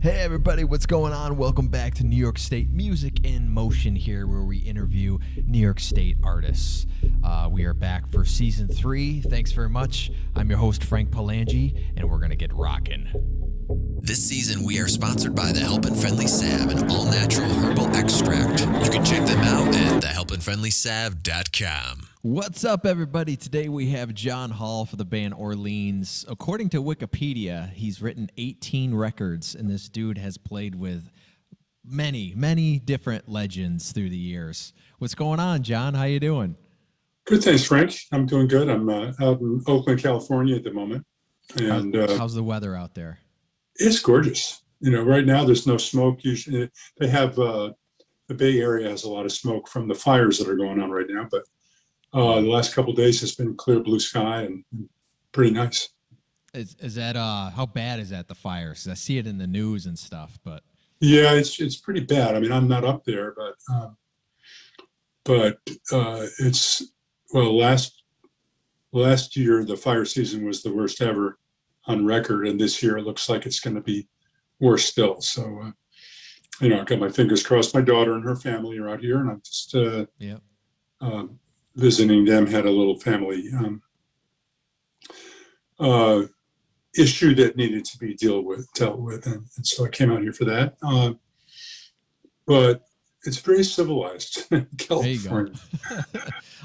Hey everybody, what's going on? Welcome back to New York State Music in Motion here, where we interview New York State artists. We are back for season 3. Thanks very much. I'm your host, Frank Palangi, and we're going to get rocking. This season, we are sponsored by the Helpin' Friendly Salve, an all-natural herbal extract. You can check them out at thehelpinfriendlysalve.com. What's up, everybody? Today we have John Hall for the band Orleans. According to Wikipedia, he's written 18 records, and this dude has played with many different legends through the years. What's going on, John? How you doing? Good, thanks, Frank. I'm doing good. I'm out in Oakland, California at the moment. And how's the weather out there? It's gorgeous. You know, right now there's no smoke. Usually they have the Bay Area has a lot of smoke from the fires that are going on right now, but the last couple of days has been clear blue sky and pretty nice. Is that how bad is that, the fires? I see it in the news and stuff, but yeah, it's pretty bad. I mean, I'm not up there, but it's last year the fire season was the worst ever on record, and this year it looks like it's going to be worse still. So, I've got my fingers crossed. My daughter and her family are out here, and I'm just visiting them. Had a little family issue that needed to be dealt with, and so I came out here for that. But it's very civilized in California.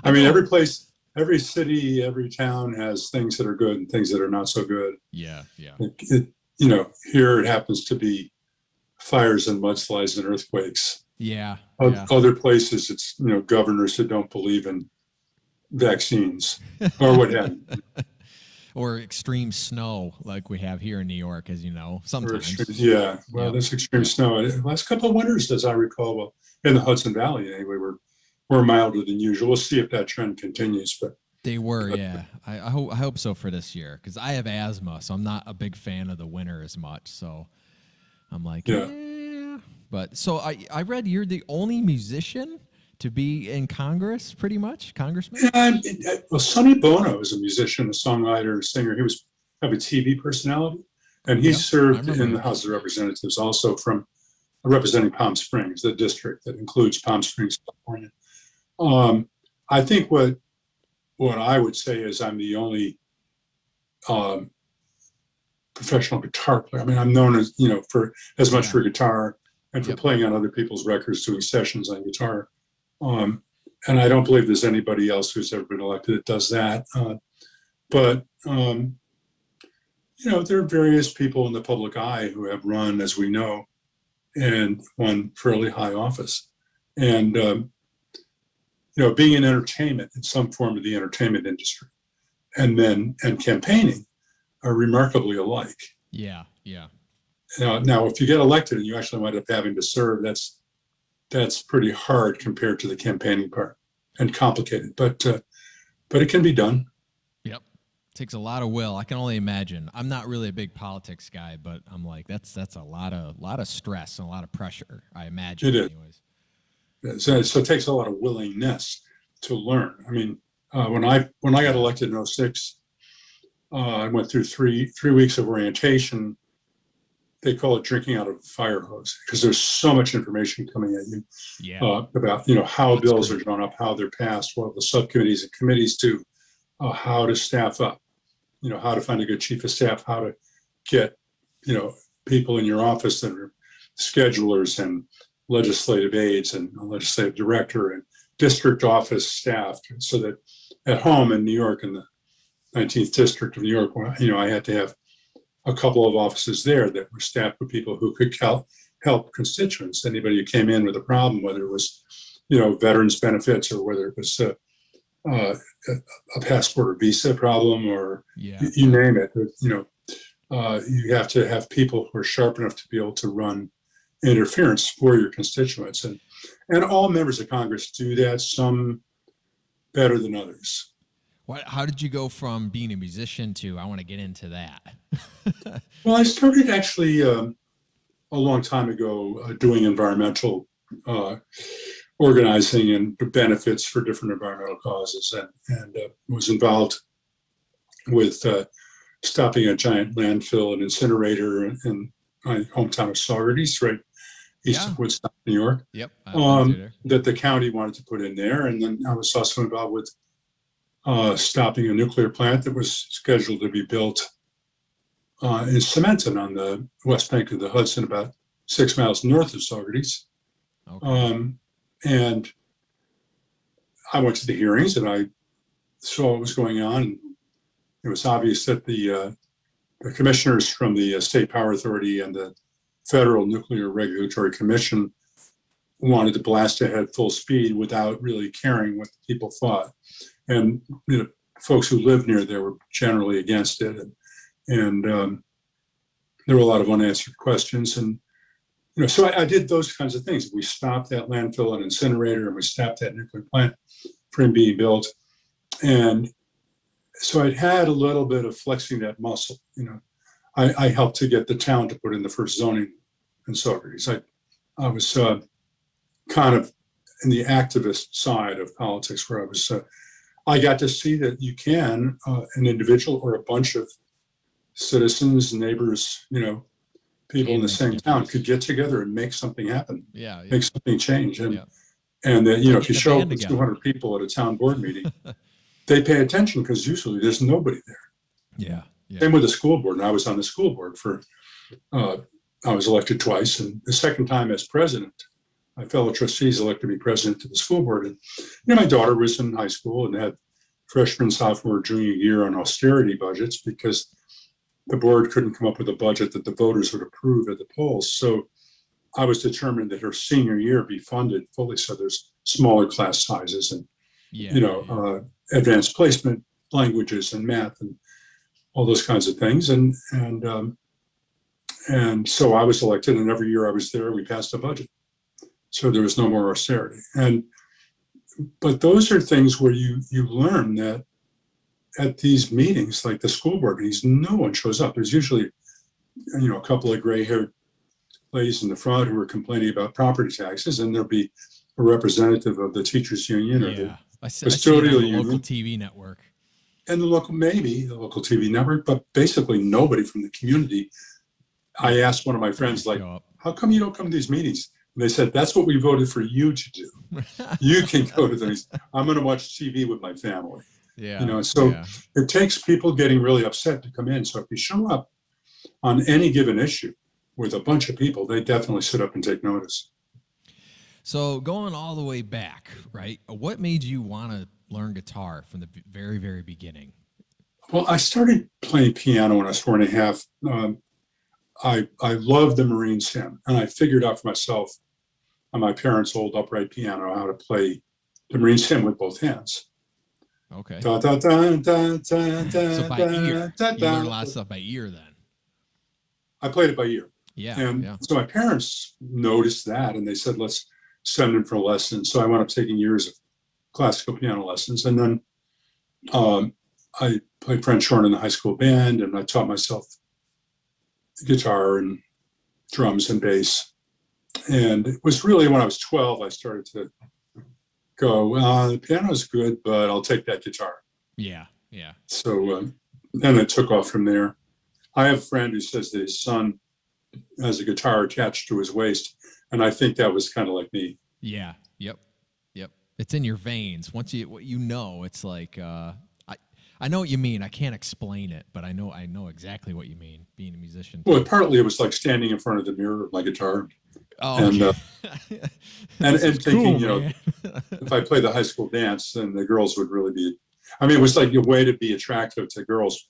I mean, every place. Every city, every town has things that are good and things that are not so good. Yeah. Here it happens to be fires and mudslides and earthquakes. Yeah. Other places, it's, governors who don't believe in vaccines or what have you. Or extreme snow like we have here in New York, as you know, sometimes. There's extreme snow. The last couple of winters, as I recall, in the Hudson Valley anyway, were milder than usual. We'll see if that trend continues. But they were, yeah. I hope so for this year, because I have asthma, so I'm not a big fan of the winter as much. So I'm like, yeah. But so I read you're the only musician to be in Congress, pretty much, Congressman? Yeah, well, Sonny Bono is a musician, a songwriter, a singer. He was have a TV personality, and he served in the House of Representatives also from representing Palm Springs, the district that includes Palm Springs, California. I think what I would say is I'm the only professional guitar player. I mean, I'm known as, for as much for guitar and for playing on other people's records, doing sessions on guitar. And I don't believe there's anybody else who's ever been elected that does that. But there are various people in the public eye who have run, as we know, and won fairly high office. And being in entertainment, in some form of the entertainment industry, and campaigning are remarkably alike. Yeah. Now, if you get elected and you actually wind up having to serve, that's pretty hard compared to the campaigning part and complicated. But it can be done. Yep, takes a lot of will. I can only imagine. I'm not really a big politics guy, but I'm like that's a lot of stress and a lot of pressure, I imagine. It is. Anyways. So it takes a lot of willingness to learn. I mean, when I got elected in 2006, I went through three weeks of orientation. They call it drinking out of a fire hose because there's so much information coming at you about how that's bills great. Are drawn up, how they're passed, what the subcommittees and committees do, how to staff up, how to find a good chief of staff, how to get people in your office that are schedulers and legislative aides and a legislative director and district office staff, so that at home in New York, in the 19th district of New York, I had to have a couple of offices there that were staffed with people who could help constituents. Anybody who came in with a problem, whether it was, veterans benefits or whether it was a passport or visa problem or you name it, you have to have people who are sharp enough to be able to run interference for your constituents, and all members of Congress do that, some better than others. How did you go from being a musician to I want to get into that? Well, I started actually a long time ago doing environmental organizing and benefits for different environmental causes, and was involved with stopping a giant landfill and incinerator in my hometown of Saugerties, right east Yeah. of Woodstock, New York, Yep. I've been through there. that the county wanted to put in there. And then I was also involved with stopping a nuclear plant that was scheduled to be built in Cementon on the west bank of the Hudson, about 6 miles north of Saugerties. Okay. And I went to the hearings and I saw what was going on. It was obvious that the commissioners from the State Power Authority and the Federal Nuclear Regulatory Commission wanted to blast ahead full speed without really caring what the people thought. And folks who lived near there were generally against it. And there were a lot of unanswered questions. And so I did those kinds of things. We stopped that landfill and incinerator, and we stopped that nuclear plant from being built. And so I'd had a little bit of flexing that muscle. I helped to get the town to put in the first zoning in Saugerties. I was kind of in the activist side of politics, where I got to see that you can, an individual or a bunch of citizens, neighbors, people in the same town could get together and make something happen, make something change. And that, if you show up with 200 people at a town board meeting, they pay attention because usually there's nobody there. Yeah. Same with the school board. And I was on the school board I was elected twice. And the second time as president, my fellow trustees elected me president of the school board. And my daughter was in high school and had freshman, sophomore, junior year on austerity budgets because the board couldn't come up with a budget that the voters would approve at the polls. So I was determined that her senior year be funded fully. So there's smaller class sizes and, advanced placement languages and math and all those kinds of things. And so I was elected, and every year I was there, we passed a budget. So there was no more austerity. But those are things where you learn that at these meetings, like the school board meetings, no one shows up. There's usually, a couple of gray-haired ladies in the front who are complaining about property taxes, and there'll be a representative of the teachers union or the custodial union, local TV network, and the local TV network, but basically nobody from the community. I asked one of my friends, how come you don't come to these meetings? And they said, that's what we voted for you to do. You can go to these. I'm going to watch TV with my family. It takes people getting really upset to come in. So if you show up on any given issue with a bunch of people, they definitely sit up and take notice. So going all the way back, right? What made you want to learn guitar from the very, very beginning? Well, I started playing piano when I was 4.5. I loved the Marines hymn, and I figured out for myself on my parents' old upright piano how to play the Marines hymn with both hands. Okay. Da, da, da, da, da, da, so by ear, you learn a lot of stuff by ear then. I played it by ear. Yeah. So my parents noticed that, and they said, let's send him for lessons. So I wound up taking years of classical piano lessons. And then I played French horn in the high school band, and I taught myself guitar and drums and bass. And it was really when I was 12, I started to go, the piano's good, but I'll take that guitar. Yeah. So then it took off from there. I have a friend who says that his son has a guitar attached to his waist, and I think that was kind of like me. Yeah. Yep. It's in your veins. Once it's like, I know what you mean. I can't explain it, but I know exactly what you mean, being a musician. Well, partly it was like standing in front of the mirror of my guitar. And thinking, cool, if I play the high school dance, then the girls would really be, it was like a way to be attractive to girls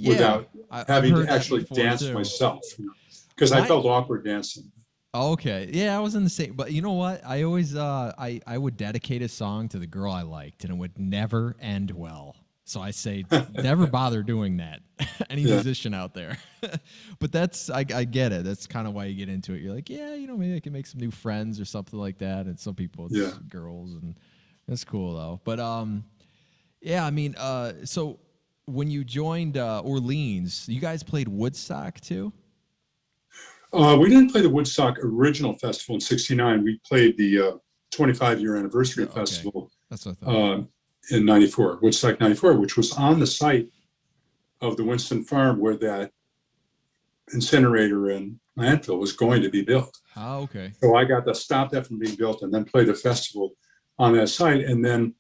without having to actually dance myself, because I felt awkward dancing. Okay. Yeah, I was in the same, but you know what? I always, I would dedicate a song to the girl I liked, and it would never end well. So I say, never bother doing that. Any musician out there. But I get it. That's kind of why you get into it. You're like, maybe I can make some new friends or something like that. And some people, it's girls, and that's cool though. But so when you joined Orleans, you guys played Woodstock too? We didn't play the Woodstock original festival in '69. We played the 25-year anniversary festival. That's what I thought. In '94, Woodstock '94, which was on the site of the Winston Farm where that incinerator and landfill was going to be built. Oh, okay. So I got to stop that from being built and then play the festival on that site. And then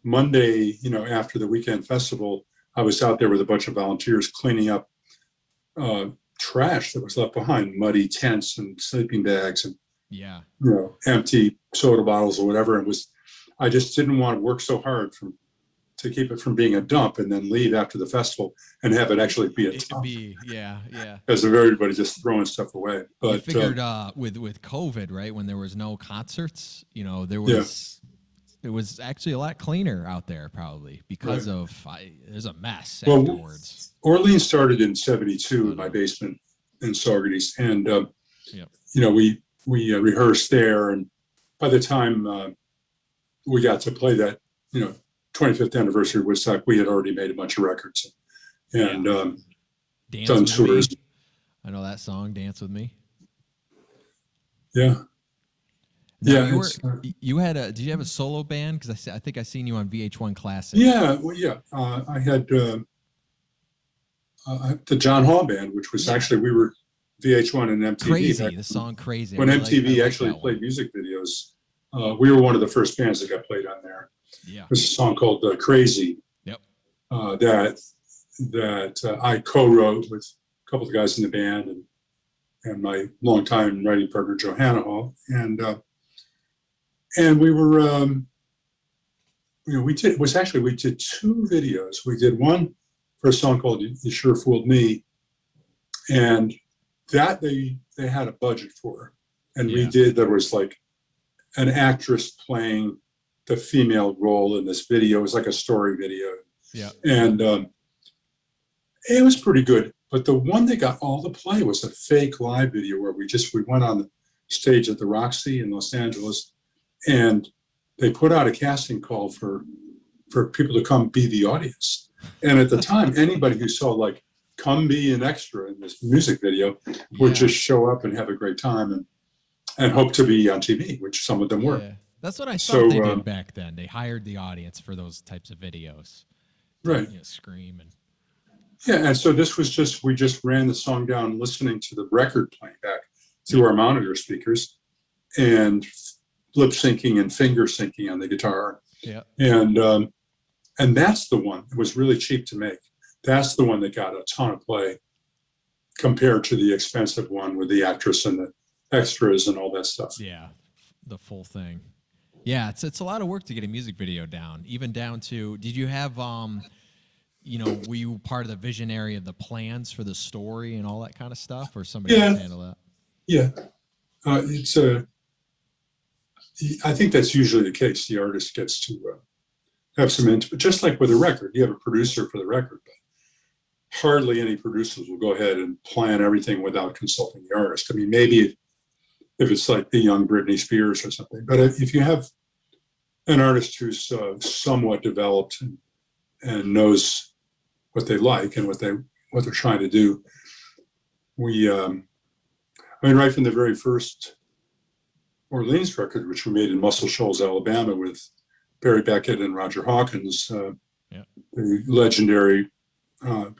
Monday, after the weekend festival, I was out there with a bunch of volunteers cleaning up trash that was left behind, muddy tents and sleeping bags and Yeah. empty soda bottles or whatever. I just didn't want to work so hard to keep it from being a dump and then leave after the festival and have it actually be a dump. Yeah. As of everybody just throwing stuff away. But you figured with COVID, right, when there was no concerts, there was it was actually a lot cleaner out there probably because of there's a mess afterwards. Orleans started in '72 in my basement in Saugerties, and we rehearsed there, and by the time we got to play that 25th anniversary of Woodstock, we had already made a bunch of records and done tours. I know that song, "Dance with Me." Yeah. Now, you had did you have a solo band? Because I think I seen you on VH1 Classic. Yeah, well, I had the John Hall Band, which was actually, we were VH1 and MTV. Crazy, the song "Crazy." When MTV actually played music videos, we were one of the first bands that got played on there. Yeah, there's a song called "Crazy." Yep. That I co-wrote with a couple of guys in the band and my longtime writing partner Johanna Hall, and we were we did two videos. We did one for a song called "You Sure Fooled Me," and that they had a budget for, and there was like an actress playing the female role in this video. It was like a story video. Yeah. And it was pretty good. But the one that got all the play was a fake live video where we went on the stage at the Roxy in Los Angeles, and they put out a casting call for people to come be the audience. And at the time, anybody who saw like come be an extra in this music video would just show up and have a great time and hope to be on TV, which some of them were. Yeah. That's what I thought they did back then. They hired the audience for those types of videos. Right. Scream and. Yeah, and so this was we just ran the song down, listening to the record playing back through our monitor speakers, and lip syncing and finger syncing on the guitar. Yeah. And that's the one. It was really cheap to make. That's the one that got a ton of play compared to the expensive one with the actress and the extras and all that stuff. Yeah, the full thing. Yeah, it's a lot of work to get a music video down, even down to, did you have, were you part of the visionary of the plans for the story and all that kind of stuff, or somebody else handle that? Yeah, I think that's usually the case. The artist gets to have some input, just like with a record. You have a producer for the record, but hardly any producers will go ahead and plan everything without consulting the artist. I mean, maybe if it's like the young Britney Spears or something. But if you have an artist who's somewhat developed and knows what they like and what they're trying to do, right from the very first Orleans record, which we made in Muscle Shoals, Alabama, with Barry Beckett and Roger Hawkins, the legendary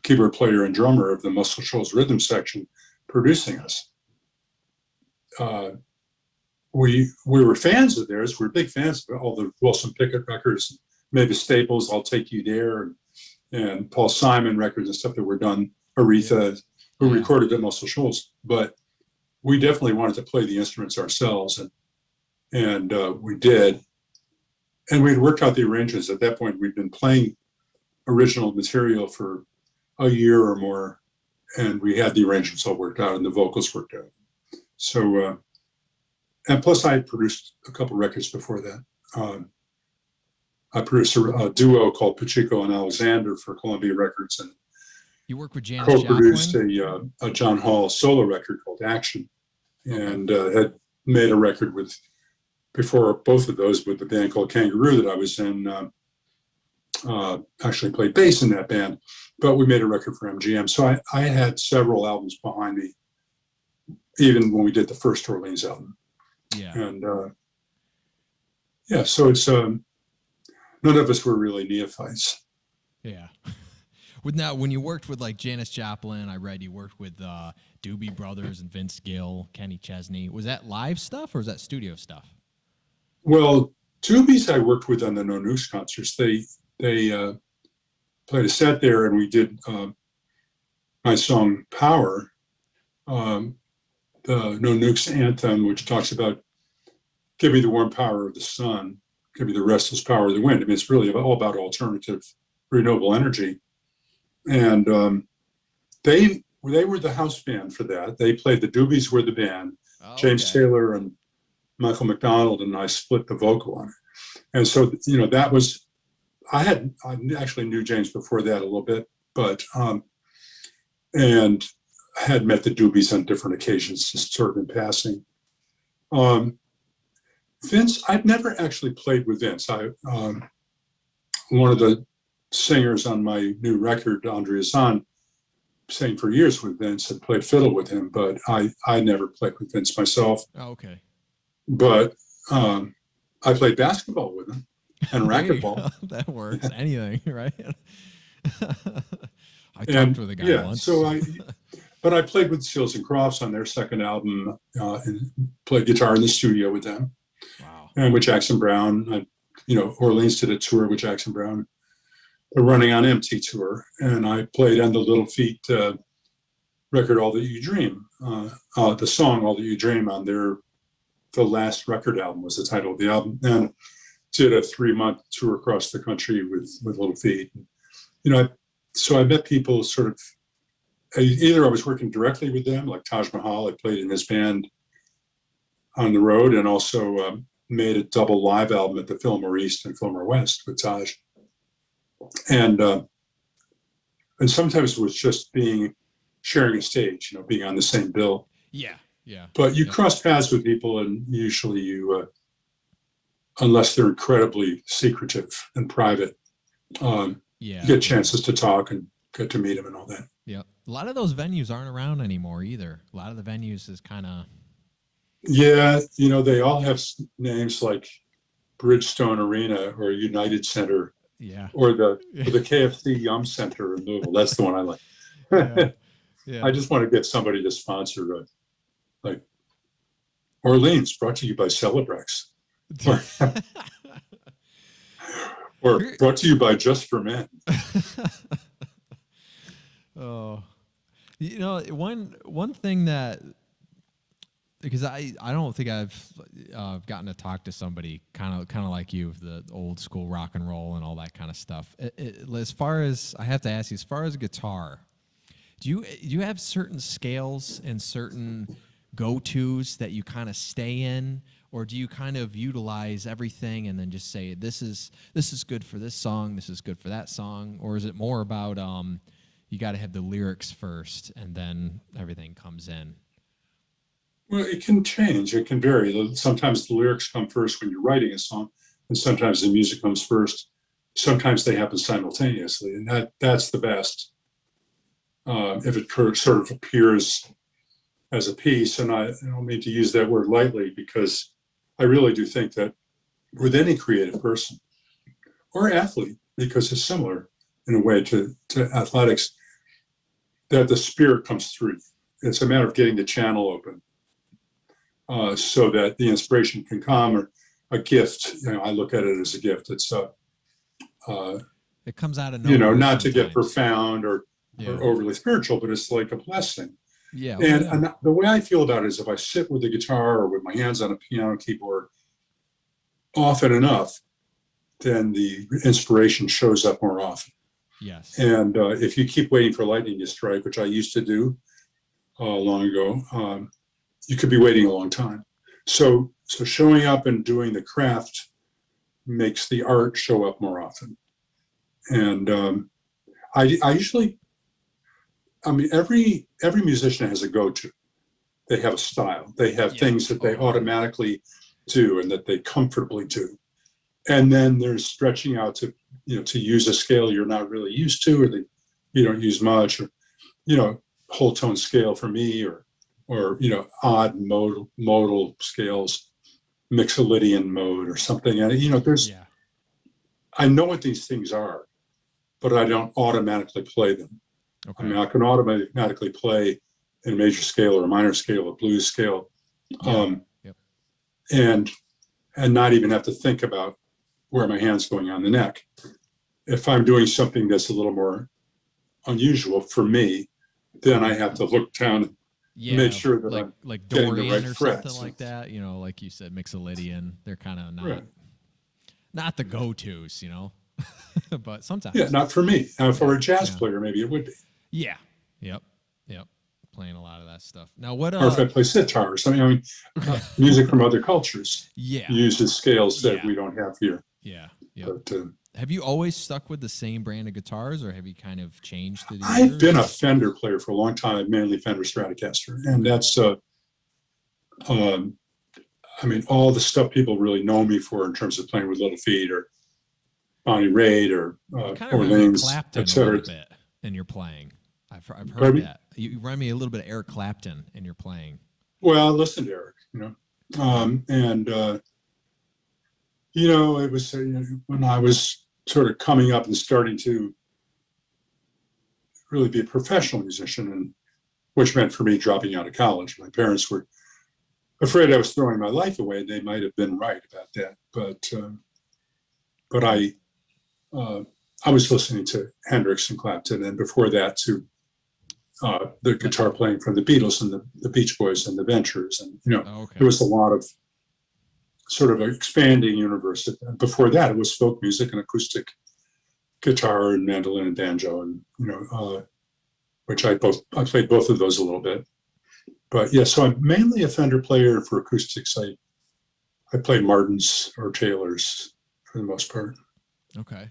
keyboard player and drummer of the Muscle Shoals rhythm section, producing us. We were fans of theirs. We're big fans of all the Wilson Pickett records, Mavis Staples, "I'll Take You There," and Paul Simon records and stuff that were done. Aretha, who recorded at Muscle Shoals. But we definitely wanted to play the instruments ourselves, and we did. And we'd worked out the arrangements. At that point, we'd been playing original material for a year or more, and we had the arrangements all worked out and the vocals worked out. So, and plus I had produced a couple records before that. I produced a duo called Pacheco and Alexander for Columbia Records, and you work with Janis co-produced Joplin? a John Hall solo record called Action, and had made a record before both of those with the band called Kangaroo that I was in. Actually played bass in that band, but we made a record for MGM. So I had several albums behind me, even when we did the first Orleans album. Yeah. And so it's none of us were really neophytes. Yeah. When you worked with like Janis Joplin, I read you worked with Doobie Brothers and Vince Gill, Kenny Chesney. Was that live stuff or was that studio stuff? Well, Tubies I worked with on the No Nukes concerts. They played a set there, and we did my song "Power," the No Nukes anthem, which talks about "Give me the warm power of the sun, give me the restless power of the wind." I mean, it's really all about alternative, renewable energy. And they were the house band for that. They played, the Doobies were the band. Oh, James okay. Taylor and Michael McDonald and I split the vocal on it. And so, that was, I actually knew James before that a little bit, but, and had met the Doobies on different occasions, just sort of in passing. Vince, I've never actually played with Vince. One of the singers on my new record, Andrea Zahn, sang for years with Vince and played fiddle with him, but I never played with Vince myself. Oh, okay. But I played basketball with him and racquetball. That works. Anything, right? I talked with a guy once. But I played with Seals and Crofts on their second album and played guitar in the studio with them. Wow. And with Jackson Brown. Orleans did a tour with Jackson Brown, the Running on Empty tour. And I played on the Little Feat record, All That You Dream. The song, All That You Dream, on the last record album was the title of the album. And did a 3-month tour across the country with Little Feat. So I met people sort of, either I was working directly with them, like Taj Mahal. I played in his band on the road, and also made a double live album at the Fillmore East and Fillmore West with Taj. And sometimes it was just sharing a stage, being on the same bill. Yeah, yeah. But you cross paths with people, and usually you, unless they're incredibly secretive and private, you get chances to talk and get to meet them and all that. Yeah. A lot of those venues aren't around anymore either. A lot of the venues is kind of... Yeah, they all have names like Bridgestone Arena or United Center, or the KFC Yum Center in Louisville. That's the one I like. I just want to get somebody to sponsor, like Orleans, brought to you by Celebrex, or brought to you by Just for Men. Oh, one thing that, because I don't think I've gotten to talk to somebody kind of like you, the old school rock and roll and all that kind of stuff. As far as, I have to ask you, as far as guitar, do you have certain scales and certain go-tos that you kind of stay in, or do you kind of utilize everything and then just say this is good for this song, this is good for that song, or is it more about you got to have the lyrics first and then everything comes in? Well, it can change. It can vary. Sometimes the lyrics come first when you're writing a song, and sometimes the music comes first. Sometimes they happen simultaneously, and that's the best. If it sort of appears as a piece, and I don't mean to use that word lightly, because I really do think that with any creative person or athlete, because it's similar in a way to athletics, that the spirit comes through. It's a matter of getting the channel open. So that the inspiration can come, or a gift. I look at it as a gift. It's it comes out of nowhere. Not to get profound or overly spiritual, but it's like a blessing. Yeah. And the way I feel about it is, if I sit with the guitar or with my hands on a piano keyboard often enough, then the inspiration shows up more often. Yes. And if you keep waiting for lightning to strike, which I used to do long ago, you could be waiting a long time. So showing up and doing the craft makes the art show up more often. And I usually, every musician has a go-to. They have a style. They have things that they automatically do and that they comfortably do. And then there's stretching out to use a scale you're not really used to, or that you don't use much, or, whole tone scale for me, or odd modal scales, Mixolydian mode or something. And I know what these things are, but I don't automatically play them. I Okay. mean, I can automatically play in a major scale or a minor scale or blues scale, Yep. and not even have to think about where my hand's going on the neck. If I'm doing something that's a little more unusual for me, then I have to look down and make sure that I'm like getting the Dorian right or frets. something like that. You know, like you said, Mixolydian. They're kind of Right. not the go-tos, you know, but sometimes. Yeah, not for me. For a jazz player, maybe it would be. Yeah. Yep. Yep. Playing a lot of that stuff. Now, what? Or if I play sitar or something. I mean, music from other cultures Yeah. uses scales that we don't have here. Yeah. Yep. But have you always stuck with the same brand of guitars, or have you kind of changed through the I've years? been a Fender player for a long time, mainly Fender Stratocaster, and that's I mean, all the stuff people really know me for in terms of playing with Little Feat or Bonnie Raitt or Orleans, Clapton a etc. little bit in your playing. I've heard Pardon me? that. You remind me a little bit of Eric Clapton in your playing. Well, I listened to Eric, and it was when I was sort of coming up and starting to really be a professional musician, and which meant for me dropping out of college. My parents were afraid I was throwing my life away. They might have been right about that, but I was listening to Hendrix and Clapton, and before that to the guitar playing from the Beatles and the Beach Boys and the Ventures, and there was a lot of sort of an expanding universe. Before that, it was folk music and acoustic guitar and mandolin and banjo, and which I played both of those a little bit. But yeah, so I'm mainly a Fender player for acoustics. I play Martins or Taylors for the most part. Okay.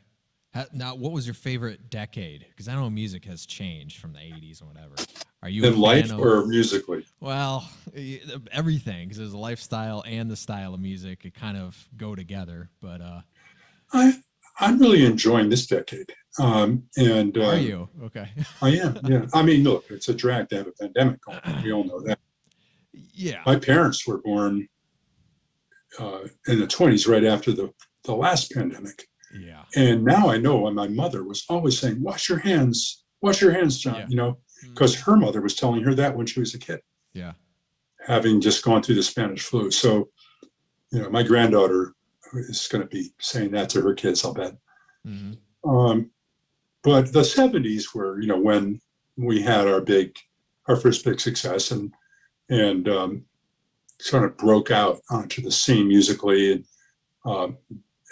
Now, what was your favorite decade? Because I know music has changed from the 80s and whatever. Are you in life or musically? Well, everything, because there's a lifestyle and the style of music. It kind of go together. But I'm really enjoying this decade. Are you? Okay. I am, yeah. I mean, look, it's a drag to have a pandemic going on. We all know that. Yeah. My parents were born in the 20s, right after the last pandemic. Yeah. And now I know why my mother was always saying, wash your hands, John, because her mother was telling her that when she was a kid. Yeah. Having just gone through the Spanish flu. So, my granddaughter is going to be saying that to her kids, I'll bet. Mm-hmm. But the 70s were, when we had our first big success and sort of broke out onto the scene musically, and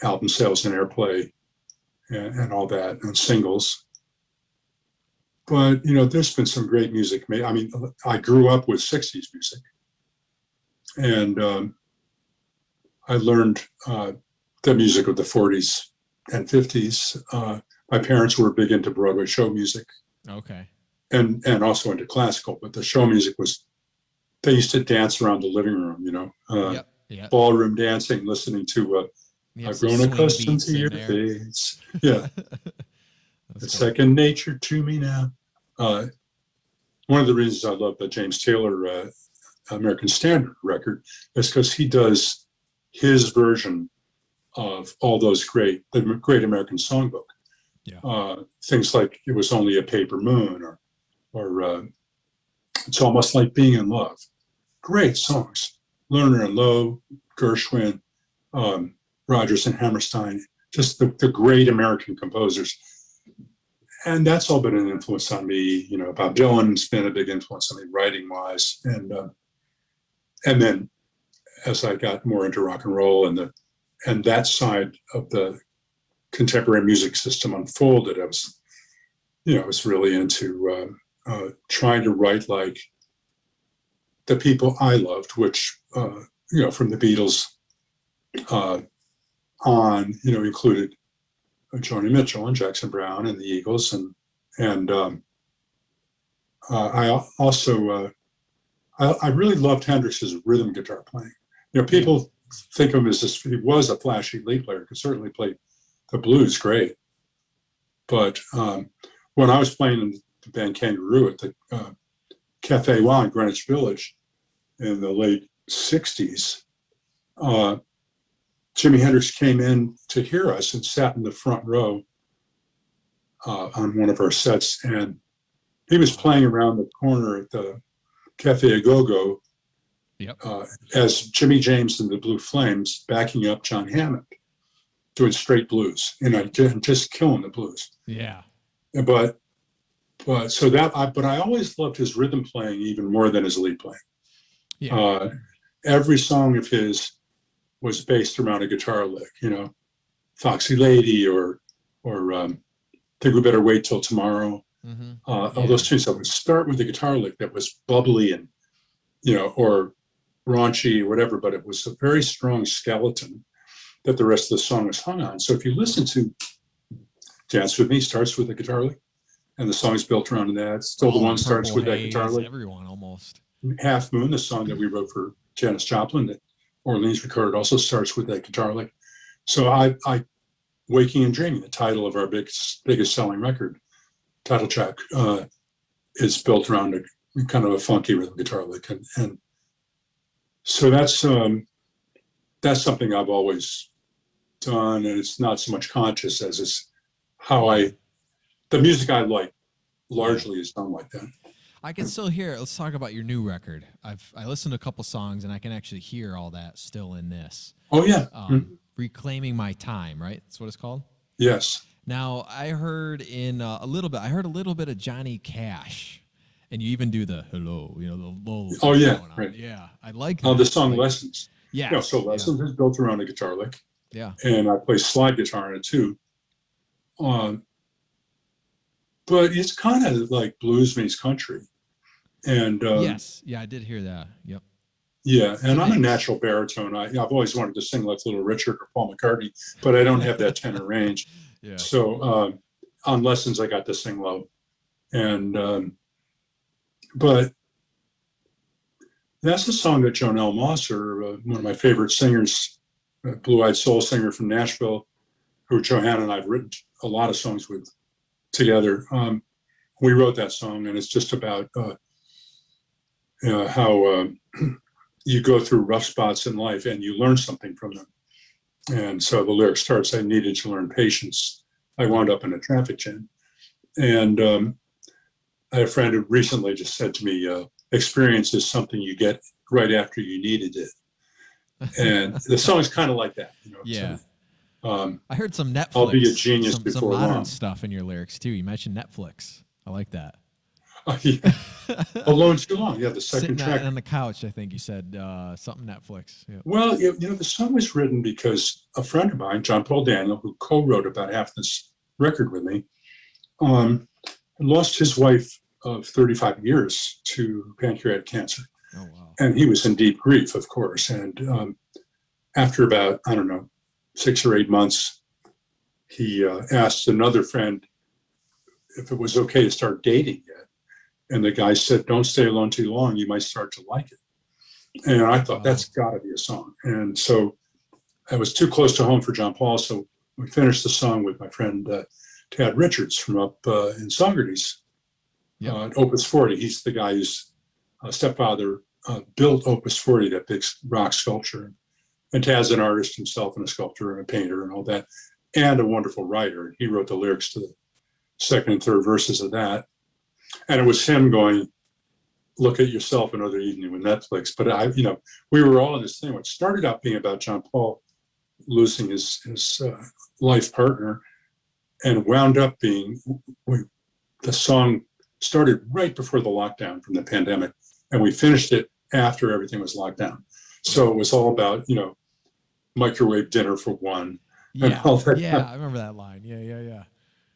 album sales and airplay and all that, and singles. But, there's been some great music made. I mean, I grew up with 60s music, and I learned the music of the 40s and 50s. My parents were big into Broadway show music. Okay. And also into classical, but the show music they used to dance around the living room, Yep. Ballroom dancing, listening to I've grown accustomed to your face. Yeah. It's cool. Second nature to me now. One of the reasons I love the James Taylor American Standard record is because he does his version of all those the Great American Songbook. Yeah. Things like It Was Only a Paper Moon or It's Almost Like Being in Love. Great songs. Lerner and Lowe, Gershwin, Rodgers and Hammerstein, just the great American composers. And that's all been an influence on me. Bob Dylan's been a big influence on me writing-wise. And then as I got more into rock and roll and that side of the contemporary music system unfolded, I was really into trying to write like the people I loved, which, from the Beatles on, included Joni Mitchell and Jackson Browne and the Eagles. And I also, I really loved Hendrix's rhythm guitar playing. People think of him as he was a flashy lead player, could certainly play the blues great. But when I was playing in the band Kangaroo at the Cafe Wa in Greenwich Village in the late 60s, Jimi Hendrix came in to hear us and sat in the front row on one of our sets, and he was playing around the corner at the Cafe A Go-Go as Jimmy James and the Blue Flames backing up John Hammond, doing straight blues, just killing the blues. Yeah. But I always loved his rhythm playing even more than his lead playing. Yeah. Every song of his was based around a guitar lick, Foxy Lady or Think We Better Wait Till Tomorrow. Mm-hmm. All those tunes that would start with a guitar lick that was bubbly and, or raunchy or whatever, but it was a very strong skeleton that the rest of the song was hung on. So if you listen to Dance With Me, starts with a guitar lick, and the song's built around that. Still the One starts with that guitar lick. Everyone almost. Half Moon, the song that we wrote for Janis Joplin that Orleans recorded, also starts with that guitar lick. So I Waking and Dreaming, the title of our biggest selling record, title track, is built around a kind of a funky rhythm guitar lick. And so that's something I've always done, and it's not so much conscious as it's how the music I like largely is done like that. I can still hear it. Let's talk about your new record. I listened to a couple songs, and I can actually hear all that still in this. Oh, yeah. Reclaiming My Time, right? That's what it's called? Yes. Now, I heard a little bit of Johnny Cash, and you even do the hello, the low. Oh, yeah, right. Yeah, I like that. Oh, the song Lessons. Yeah. So Lessons is built around a guitar lick. Yeah. And I play slide guitar on it, too. But it's kind of like blues meets country. And yes, I did hear that. Yep. Yeah, and I'm a natural baritone. I've always wanted to sing like Little Richard or Paul McCartney, but I don't have that tenor range. Yeah. So on Lessons, I got to sing low, and but that's a song that Jonelle Mosser, one of my favorite singers, a blue-eyed soul singer from Nashville, who Johanna and I've written a lot of songs with together. We wrote that song, and it's just about how you go through rough spots in life and you learn something from them. And so the lyric starts, I needed to learn patience. I wound up in a traffic jam. And I had a friend who recently just said to me, experience is something you get right after you needed it. And the song's kind of like that. Yeah. So, I heard some Netflix. I'll be a genius some before modern long. stuff in your lyrics too. You mentioned Netflix. I like that. Yeah. Alone Too Long. Yeah, the second Sitting track. on the couch, I think you said something Netflix. Yeah. Well, the song was written because a friend of mine, John Paul Daniel, who co-wrote about half this record with me, lost his wife of 35 years to pancreatic cancer. Oh, wow. And he was in deep grief, of course. And after about, 6 or 8 months, he asked another friend if it was okay to start dating yet. And the guy said, don't stay alone too long. You might start to like it. And I thought, that's got to be a song. And so I was too close to home for John Paul. So we finished the song with my friend Tad Richards from up in Socrates, at Opus 40. He's the guy whose stepfather built Opus 40, that big rock sculpture. And Tad's an artist himself and a sculptor and a painter and all that, and a wonderful writer. He wrote the lyrics to the second and third verses of that. And it was him going, look at yourself another evening with Netflix. But we were all in this thing, which started out being about John Paul losing his life partner, and wound up being, the song started right before the lockdown from the pandemic, and we finished it after everything was locked down. So it was all about, microwave dinner for one. Yeah, I remember that line. Yeah.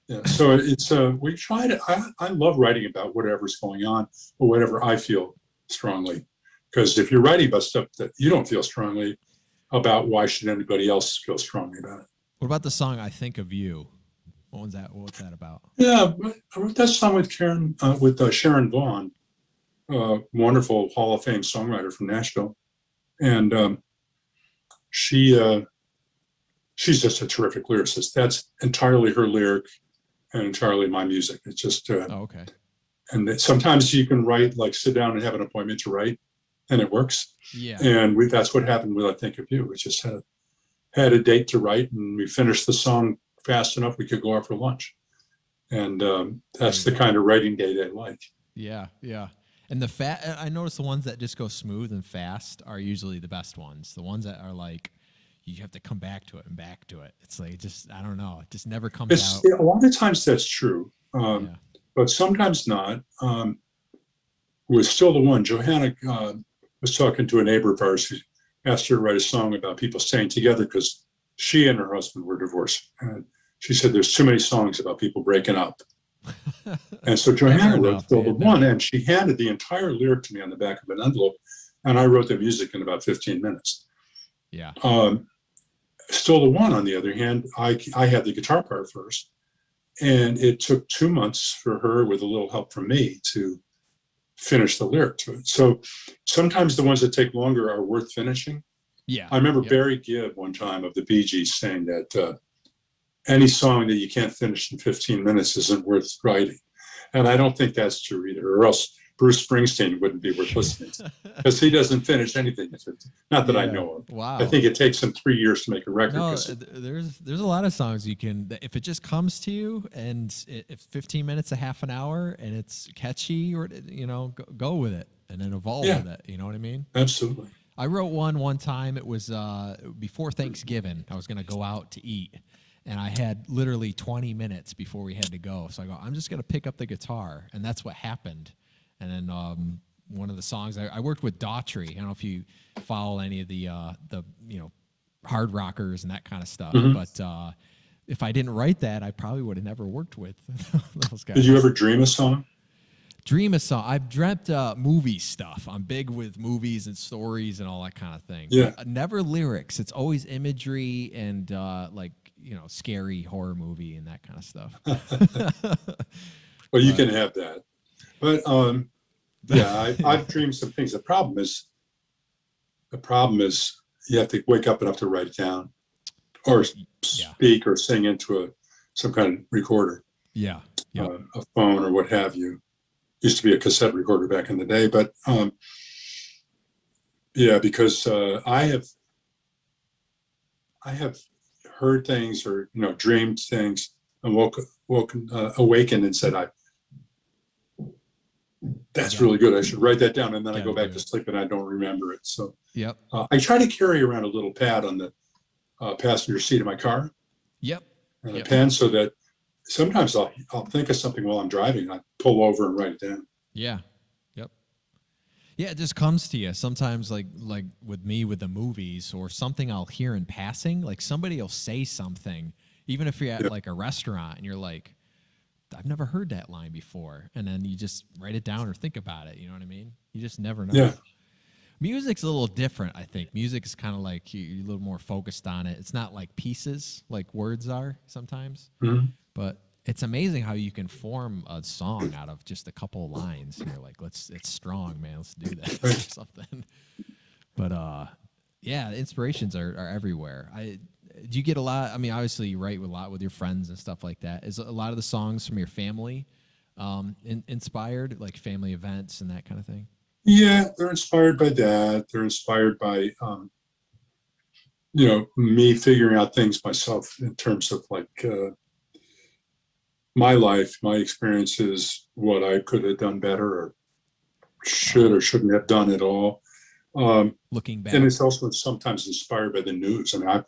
Yeah, so it's we try to. I love writing about whatever's going on or whatever I feel strongly, because if you're writing about stuff that you don't feel strongly about, why should anybody else feel strongly about it? What about the song "I Think of You"? What's that about? Yeah, I wrote that song with Sharon Vaughn, wonderful Hall of Fame songwriter from Nashville, and she's just a terrific lyricist. That's entirely her lyric and entirely my music. It's just okay. And sometimes you can write, like sit down and have an appointment to write, and it works. Yeah. And that's what happened with I Think of You. We just had a date to write, and we finished the song fast enough we could go out for lunch. And that's the kind of writing day they like. Yeah, yeah. And I notice the ones that just go smooth and fast are usually the best ones. The ones that are like, you have to come back to it and back to it. It's like, just, I don't know. It just never comes out. A lot of times that's true, Yeah. but sometimes not. Was Still the One, Johanna was talking to a neighbor of ours who asked her to write a song about people staying together because she and her husband were divorced. And she said, there's too many songs about people breaking up. And so Johanna wrote Still the One, and she handed the entire lyric to me on the back of an envelope, and I wrote the music in about 15 minutes. Yeah. Still the One, on the other hand, I had the guitar part first, and it took 2 months for her, with a little help from me, to finish the lyric to it. So sometimes the ones that take longer are worth finishing. Yeah. I remember Barry Gibb one time of the Bee Gees saying that any song that you can't finish in 15 minutes isn't worth writing. And I don't think that's true either, or else Bruce Springsteen wouldn't be worth listening to, because he doesn't finish anything in 15. Not that I know of. Wow. I think it takes him 3 years to make a record. No, there's a lot of songs you can, if it just comes to you, and if 15 minutes, a half an hour, and it's catchy, or, you know, go with it and then evolve with it. You know what I mean? Absolutely. I wrote one time. It was before Thanksgiving. I was going to go out to eat, and I had literally 20 minutes before we had to go. So I go, I'm just going to pick up the guitar, and that's what happened. And then one of the songs, I worked with Daughtry. I don't know if you follow any of the you know, hard rockers and that kind of stuff. Mm-hmm. But if I didn't write that, I probably would have never worked with those guys. Did you ever dream a song? Dream a song. I've dreamt movie stuff. I'm big with movies and stories and all that kind of thing. Yeah. Never lyrics. It's always imagery and like, you know, scary horror movie and that kind of stuff. Well, you can have that. But yeah, I've dreamed some things. The problem is you have to wake up enough to write it down, or speak or sing into some kind of recorder. Yeah. A phone or what have you. Used to be a cassette recorder back in the day, but yeah, because I have heard things, or, you know, dreamed things, and awakened and said, that's really good. I should write that down. And then I go back to sleep and I don't remember it. So I try to carry around a little pad on the passenger seat of my car. And a pen, so that sometimes I'll think of something while I'm driving. I pull over and write it down. Yeah, it just comes to you sometimes, like with me with the movies, or something I'll hear in passing. Like somebody will say something, even if you're at like a restaurant and you're like, I've never heard that line before, and then you just write it down or think about it. You know what I mean? You just never know. Yeah. Music's a little different, I think. Music is kind of like you're a little more focused on it. It's not like pieces like words are sometimes. Mm-hmm. But it's amazing how you can form a song out of just a couple of lines. You're like, it's strong, man. Let's do that or something. But yeah, the inspirations are everywhere. Do you get a lot? I mean, obviously you write a lot with your friends and stuff like that. Is a lot of the songs from your family inspired, like family events and that kind of thing? Yeah, they're inspired by that. They're inspired by, you know, me figuring out things myself in terms of like my life, my experiences, what I could have done better, or should or shouldn't have done at all. Looking back. And it's also sometimes inspired by the news. I mean, I've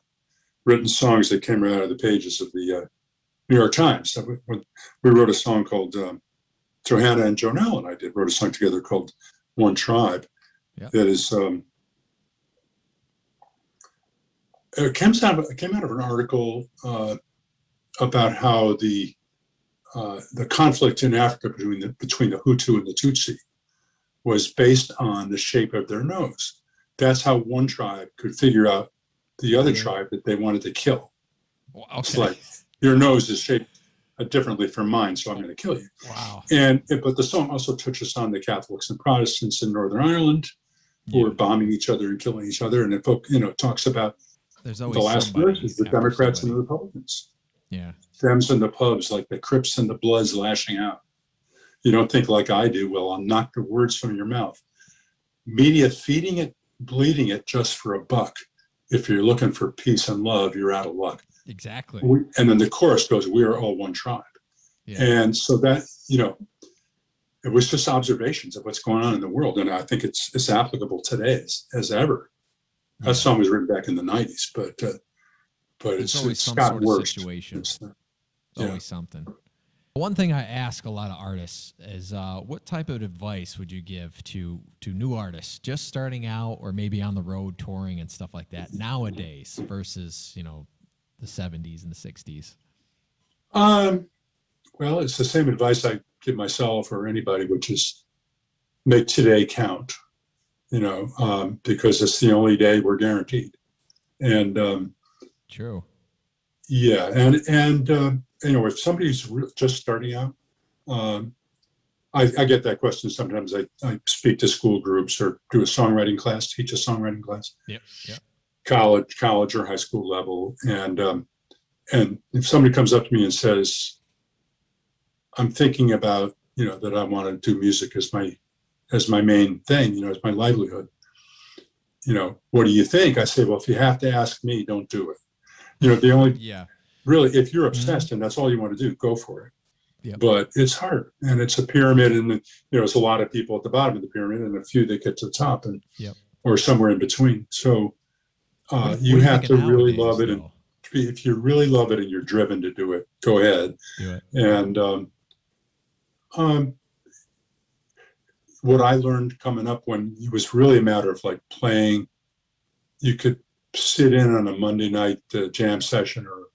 written songs that came right out of the pages of the New York Times. We wrote a song called Johanna and Jonelle and I wrote a song together called One Tribe. That is it came out of an article about how the conflict in Africa between the Hutu and the Tutsi was based on the shape of their nose. That's how one tribe could figure out the other tribe that they wanted to kill. Okay. It's like, your nose is shaped differently from mine, so I'm going to kill you. Wow. But the song also touches on the Catholics and Protestants in Northern Ireland who were bombing each other and killing each other. And it talks about there's the always last verses, the Democrats and the Republicans. Yeah. Thems in the pubs, like the Crips and the Bloods lashing out. You don't think like I do, well, I'll knock the words from your mouth. Media feeding it, bleeding it just for a buck. If you're looking for peace and love, you're out of luck. Exactly. And then the chorus goes, we are all one tribe. Yeah. And so that, it was just observations of what's going on in the world. And I think it's applicable today as ever. That song was written back in the 90s, but It's always it's some got sort of worse. situation. It's, Always something. One thing I ask a lot of artists is, what type of advice would you give to new artists just starting out, or maybe on the road touring and stuff like that nowadays versus the 70s and the 60s? Well, it's the same advice I give myself or anybody, which is make today count. Because it's the only day we're guaranteed. And True. Yeah, and if somebody's just starting out, I get that question sometimes. I speak to school groups or do a songwriting class, teach a songwriting class. Yep. College or high school level, and if somebody comes up to me and says, "I'm thinking about that I want to do music as my main thing, as my livelihood. What do you think?" I say, well, if you have to ask me, don't do it. The only really, if you're obsessed and that's all you want to do, go for it. Yep. But it's hard, and it's a pyramid, and there's a lot of people at the bottom of the pyramid, and a few that get to the top, and or somewhere in between. So you have to really love it, and if you really love it and you're driven to do it, go ahead. Do it. And what I learned coming up, when it was really a matter of like playing, you could sit in on a Monday night jam session, or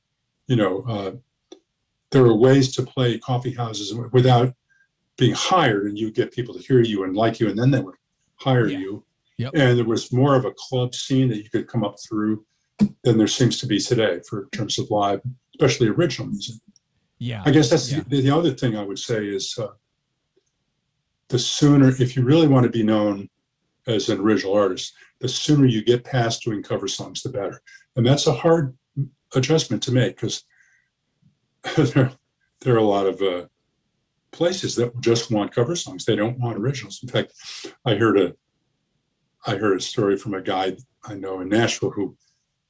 there are ways to play coffee houses without being hired, and you get people to hear you and like you, and then they would hire you. Yep. And there was more of a club scene that you could come up through than there seems to be today in terms of live, especially original music. Yeah. I guess that's the other thing I would say is the sooner, if you really want to be known as an original artist, the sooner you get past doing cover songs, the better. And that's a hard adjustment to make, because there are a lot of places that just want cover songs. They don't want originals. In fact, I heard a story from a guy I know in Nashville who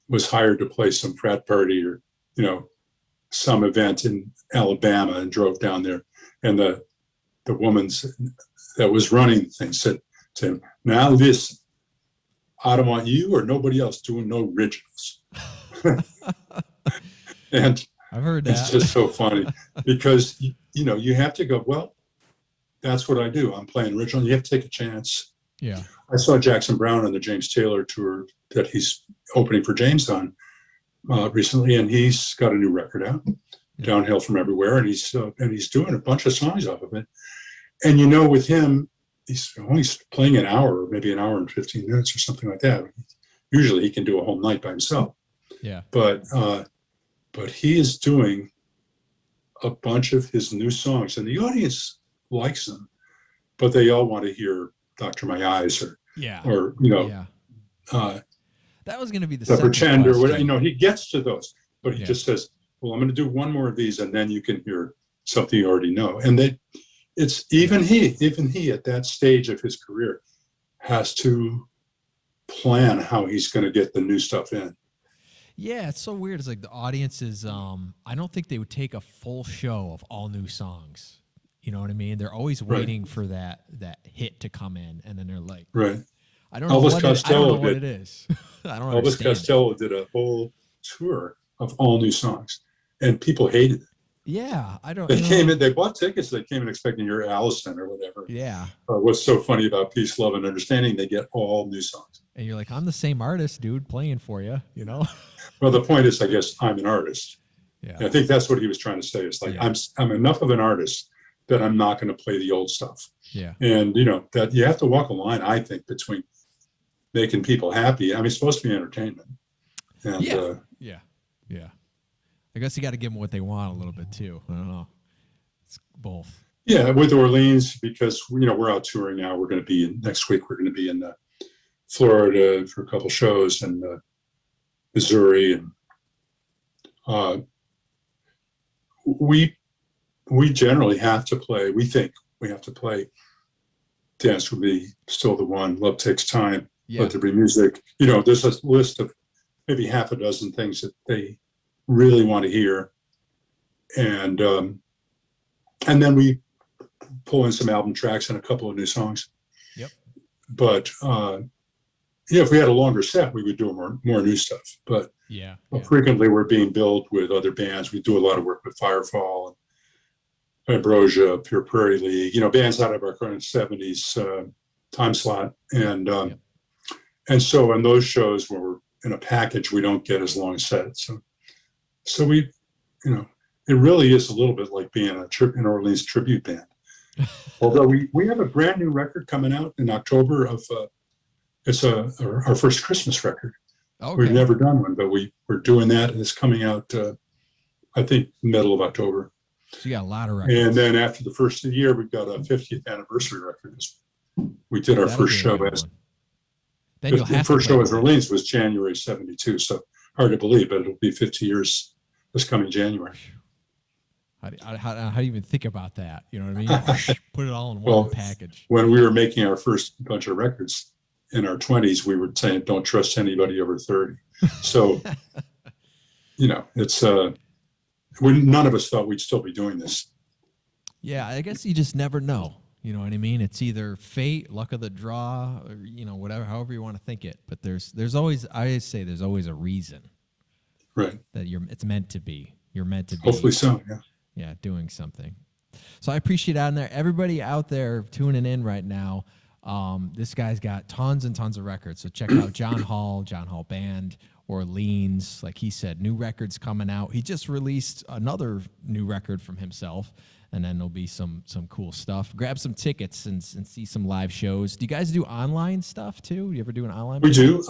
was hired to play some frat party or some event in Alabama, and drove down there, and the woman that was running the thing said to him, "Now listen, I don't want you or nobody else doing no originals." And I've heard that. It's just so funny, because you have to go, well, that's what I do. I'm playing original. You have to take a chance. Yeah. I saw Jackson Browne on the James Taylor tour that he's opening for James on recently, and he's got a new record out, Downhill from Everywhere, and he's doing a bunch of songs off of it. And with him, he's only playing an hour, or maybe an hour and 15 minutes or something like that. Usually he can do a whole night by himself. Yeah. But he is doing a bunch of his new songs, and the audience likes them, but they all want to hear "Doctor My Eyes" or that was going to be the Pretend or whatever. He gets to those, but he just says, "Well, I'm going to do one more of these, and then you can hear something you already know." And it's even he at that stage of his career has to plan how he's going to get the new stuff in. Yeah, it's so weird. It's like the audience is, I don't think they would take a full show of all new songs. You know what I mean? They're always waiting for that hit to come in, and then they're like, I don't know what it is. I don't understand. Elvis Costello did a whole tour of all new songs, and people hated it. Yeah, I don't. They bought tickets. They came in expecting your Allison or whatever. Yeah. What's so funny about Peace, Love, and Understanding? They get all new songs. And you're like, I'm the same artist, dude, playing for you. Well, the point is, I guess I'm an artist. Yeah. And I think that's what he was trying to say. It's like I'm enough of an artist that I'm not going to play the old stuff. Yeah. And that you have to walk a line, I think, between making people happy. I mean, it's supposed to be entertainment. And, yeah. I guess you got to give them what they want a little bit too. I don't know. It's both. Yeah, with Orleans, because we're out touring now. We're going to be next week. We're going to be in Florida for a couple shows, and Missouri, and we generally have to play. We think we have to play "Dance With Me," "Still the One," "Love Takes Time," "Let There Be Music." There's a list of maybe half a dozen things that they really want to hear, and and then we pull in some album tracks and a couple of new songs. Yep. But if we had a longer set, we would do more new stuff. But frequently we're being billed with other bands. We do a lot of work with Firefall and Ambrosia, Pure Prairie League, bands out of our current 70s time slot. And so in those shows where we're in a package, we don't get as long sets. So we, it really is a little bit like being an Orleans tribute band. Although we have a brand new record coming out in October it's our first Christmas record. Okay. We've never done one, but we're doing that, and it's coming out, I think, middle of October. So you got a lot of records. And then after the first of the year, we've got a 50th anniversary record. We did our first show the first show as Orleans was January 72. So hard to believe, but it'll be 50 years this coming January. How do you even think about that? You know what I mean? Put it all in one package. When we were making our first bunch of records in our 20s, we were saying, don't trust anybody over 30. So, it's, none of us thought we'd still be doing this. Yeah, I guess you just never know. You know what I mean? It's either fate, luck of the draw, or, whatever, however you want to think it. But there's always, I say there's always a reason. Right. That it's meant to be. You're meant to be. Hopefully so, yeah. Yeah, doing something. So I appreciate out there, everybody out there tuning in right now. This guy's got tons and tons of records. So check out John Hall Band, Orleans. Like he said, new records coming out. He just released another new record from himself, and then there'll be some cool stuff. Grab some tickets and see some live shows. Do you guys do online stuff too? Do you ever do an online? We do.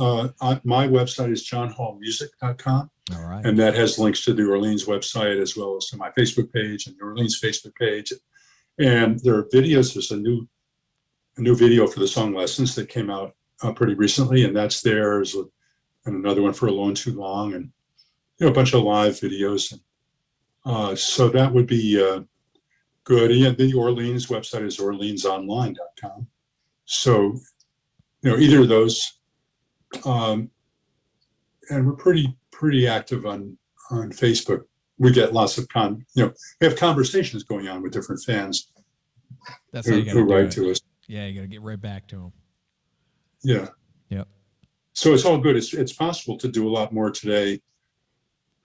My website is johnhallmusic.com. All right. And that has links to the Orleans website as well as to my Facebook page and the Orleans Facebook page. And there are videos. There's a new video for the song Lessons that came out pretty recently, and that's theirs. And another one for Alone Too Long, and a bunch of live videos. And so that would be good. And the Orleans website is orleansonline.com. So, either of those. And we're pretty active on Facebook. We get lots of we have conversations going on with different fans. That's who write to us. Yeah, you got to get right back to them. Yeah. Yep. So it's all good. It's possible to do a lot more today.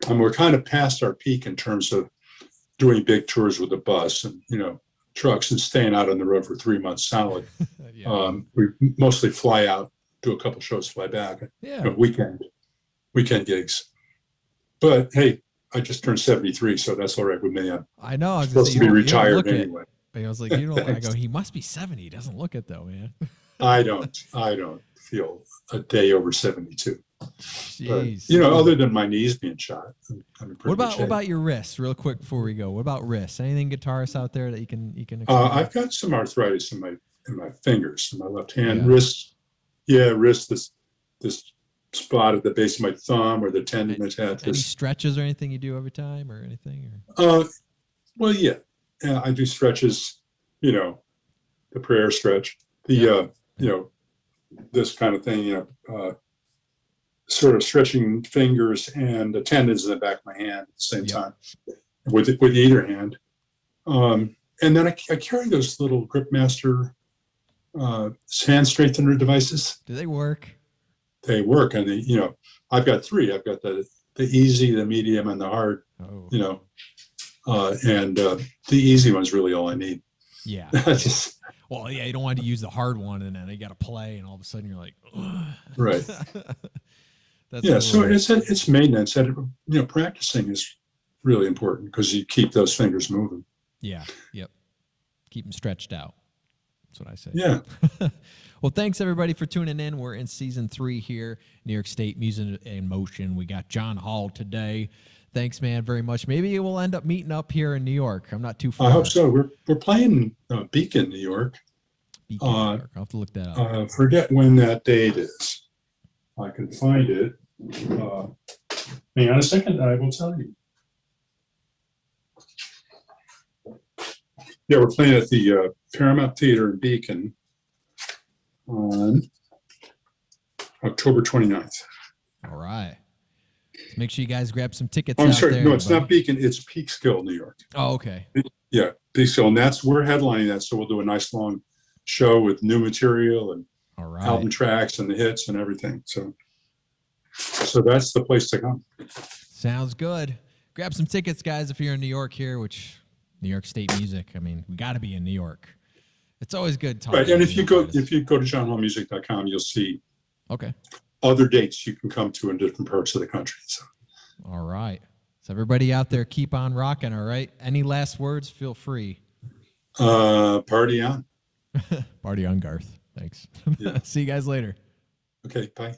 And we're kind of past our peak in terms of doing big tours with a bus and, trucks and staying out on the road for 3 months solid. Yeah. We mostly fly out, do a couple shows, fly back. Yeah. Weekend gigs. But hey, I just turned 73, so that's all right with me. I know. I'm supposed to be retired anyway. I was like, I go, he must be 70. He doesn't look it though, man. I don't feel a day over 72. Jeez. But, other than my knees being shot. What about your wrists, real quick before we go? What about wrists? Anything guitarists out there that you can I've got some arthritis in my fingers, in my left hand. Wrist. This spot at the base of my thumb or the tendon attached. Any stretches or anything you do every time or anything? Well, yeah. I do stretches, the prayer stretch, this kind of thing, sort of stretching fingers and the tendons in the back of my hand at the same time with either hand. And then I carry those little Gripmaster hand strengthener devices. Do they work? They work. And I've got three. I've got the easy, the medium, and the hard, and the easy one's really all I need. Yeah. Well, yeah, you don't want to use the hard one and then you got to play and all of a sudden you're like, ugh. Right. So it's maintenance. And, practicing is really important because you keep those fingers moving. Yeah. Yep. Keep them stretched out. That's what I say. Yeah. Well, thanks everybody for tuning in. We're in season 3 here, New York State Music in Motion. We got John Hall today. Thanks, man, very much. Maybe we'll end up meeting up here in New York. I'm not too far. I hope so. We're playing Beacon, New York. Beacon, New York. I'll have to look that up. Forget when that date is. I can find it. Hang on a second. I will tell you. Yeah, we're playing at the Paramount Theater in Beacon on October 29th. All right. Make sure you guys grab some tickets. I'm sorry. No, it's not Beacon. It's Peekskill, New York. Oh, okay. Yeah, big show, and we're headlining that, so we'll do a nice long show with new material and All right. album tracks and the hits and everything. So that's the place to come. Sounds good. Grab some tickets, guys, if you're in New York here, which New York State music. I mean, we got to be in New York. It's always good talking. Right, and if to you New go York artists. johnhallmusic.com, you'll see Okay. other dates you can come to in different parts of the country. So. All right. So everybody out there, keep on rocking. All right. Any last words? Feel free. Party on. Party on, Garth. Thanks. Yeah. See you guys later. Okay, bye.